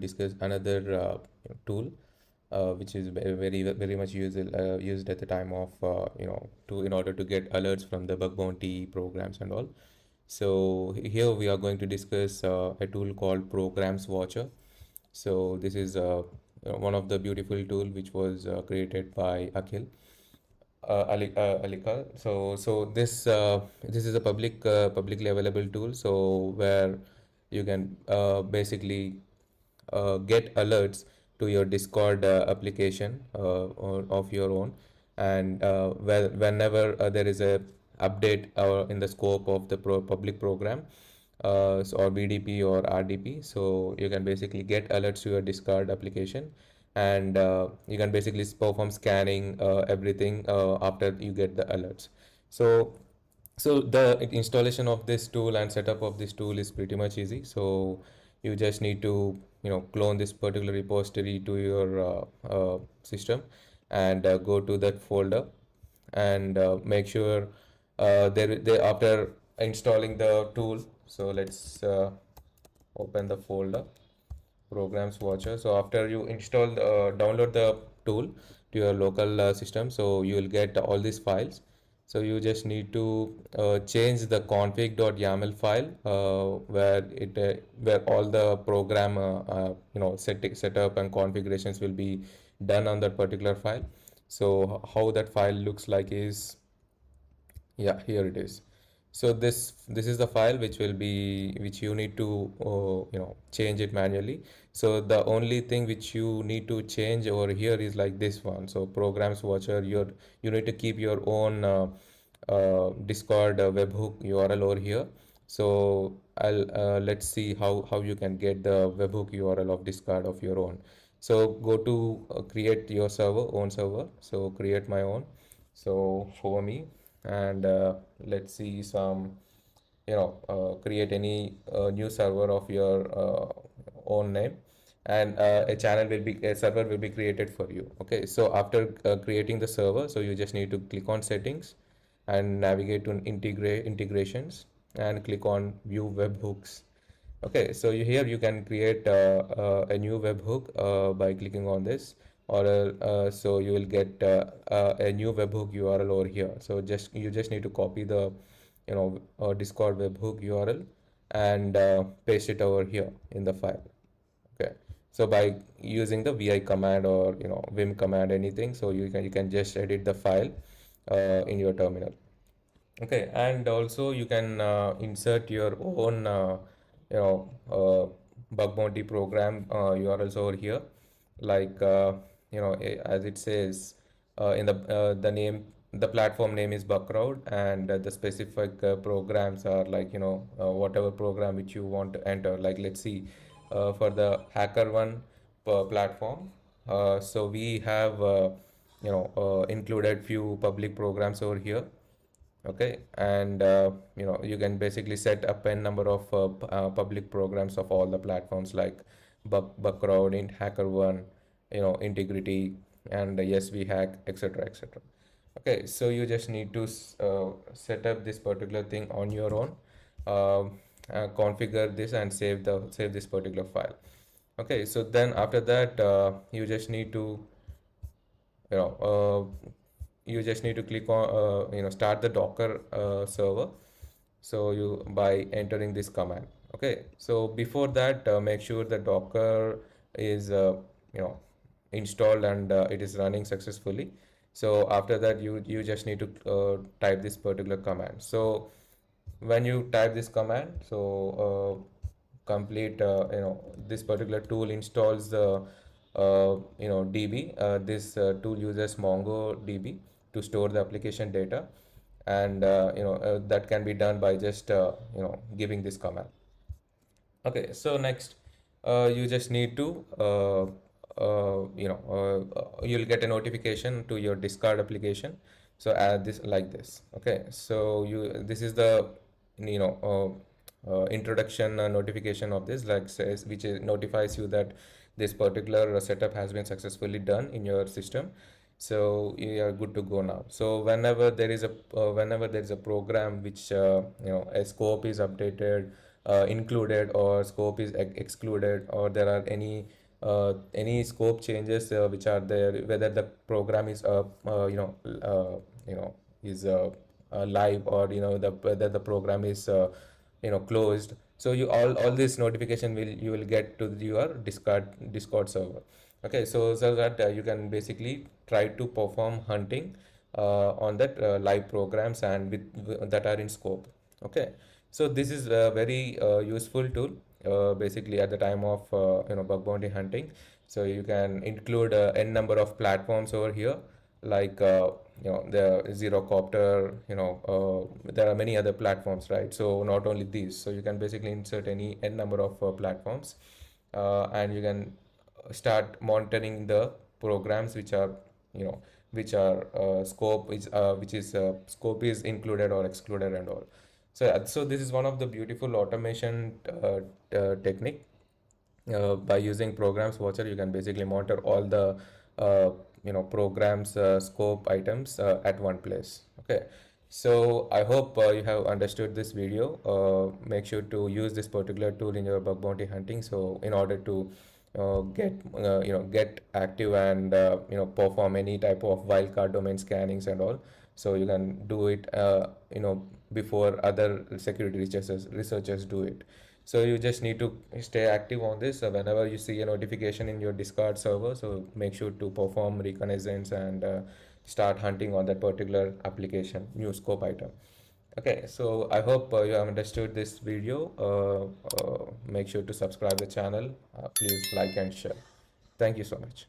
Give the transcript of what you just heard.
discuss another tool which is very much used at the time of to in order to get alerts from the bug bounty programs and all. So here we are going to discuss a tool called Programs Watcher. So this is one of the beautiful tool which was created by Akhil Alika. So this is a publicly available tool. So where you can basically get alerts to your Discord application of your own, and whenever there is a update in the scope of the public program, or BDP or RDP, so you can basically get alerts to your Discord application, and you can basically perform scanning everything after you get the alerts. So the installation of this tool and setup of this tool is pretty much easy. So you just need to clone this particular repository to your system, and go to that folder, and make sure there after installing the tool. So let's open the folder Programs Watcher. So after you download the tool to your local system, so you will get all these files. So you just need to change the config.yaml file where all the program setup and configurations will be done on that particular file. So how that file looks like is, yeah, here it is. So this is the file which you need to change it manually. So the only thing which you need to change over here is like this one. So Programs Watcher, you need to keep your own Discord webhook URL over here. So I'll let's see how you can get the webhook URL of Discord of your own. So go to create your own server. So create my own. So for me, and let's see some create any new server of your own name, and a server will be created for you. Okay, so after creating the server, so you just need to click on settings and navigate to integrations and click on view webhooks. Okay, so here you can create a new webhook by clicking on this, or so you will get a new webhook URL over here. So you just need to copy the Discord webhook URL and paste it over here in the file. Okay, so by using the vi command or vim command, anything, so you can just edit the file in your terminal. Okay, and also you can insert your own bug bounty program URLs over here, like as it says in the name, the platform name is Buckroad, and the specific programs are like whatever program which you want to enter. Like let's see, for the hacker one platform, so we have included few public programs over here. Okay, and you can basically set a pen number of public programs of all the platforms like Buckroad, HackerOne, Integrity, and yes, we hack, etc., etc. Okay, so you just need to set up this particular thing on your own, configure this, and save this particular file. Okay, so then after that, you just need to you know click on start the Docker server. So you by entering this command. Okay, so before that, make sure the Docker is installed and it is running successfully. So after that, you just need to type this particular command. So when you type this command, so complete this particular tool installs the DB. This tool uses MongoDB to store the application data, and that can be done by just giving this command. Okay, so next you just need to you'll get a notification to your Discord application. So add this like this. Okay, so this is the introduction notification of this, like says, which notifies you that this particular setup has been successfully done in your system. So you are good to go now. So whenever there is a program which a scope is updated, included or scope is excluded, or there are any scope changes which are there, whether the program is you know is live, or the whether the program is closed. So you all this notification you will get to your Discord server. Okay, so that you can basically try to perform hunting on that live programs and that are in scope. Okay, so this is a very useful tool basically at the time of bug bounty hunting. So you can include n number of platforms over here, like the zero copter, there are many other platforms, right? So not only these, so you can basically insert any n number of platforms, and you can start monitoring the programs which are you know which is scope is included or excluded and all. So so this is one of the beautiful automation technique. By using programs watcher, you can basically monitor all the programs scope items at one place. Okay, so I hope you have understood this video. Make sure to use this particular tool in your bug bounty hunting, so in order to get active and perform any type of wildcard domain scannings and all. So you can do it before other security researchers do it. So you just need to stay active on this. Whenever you see a notification in your Discord server, so make sure to perform reconnaissance and start hunting on that particular application new scope item. Okay, so I hope you have understood this video. Make sure to subscribe the channel. Please like and share. Thank you so much.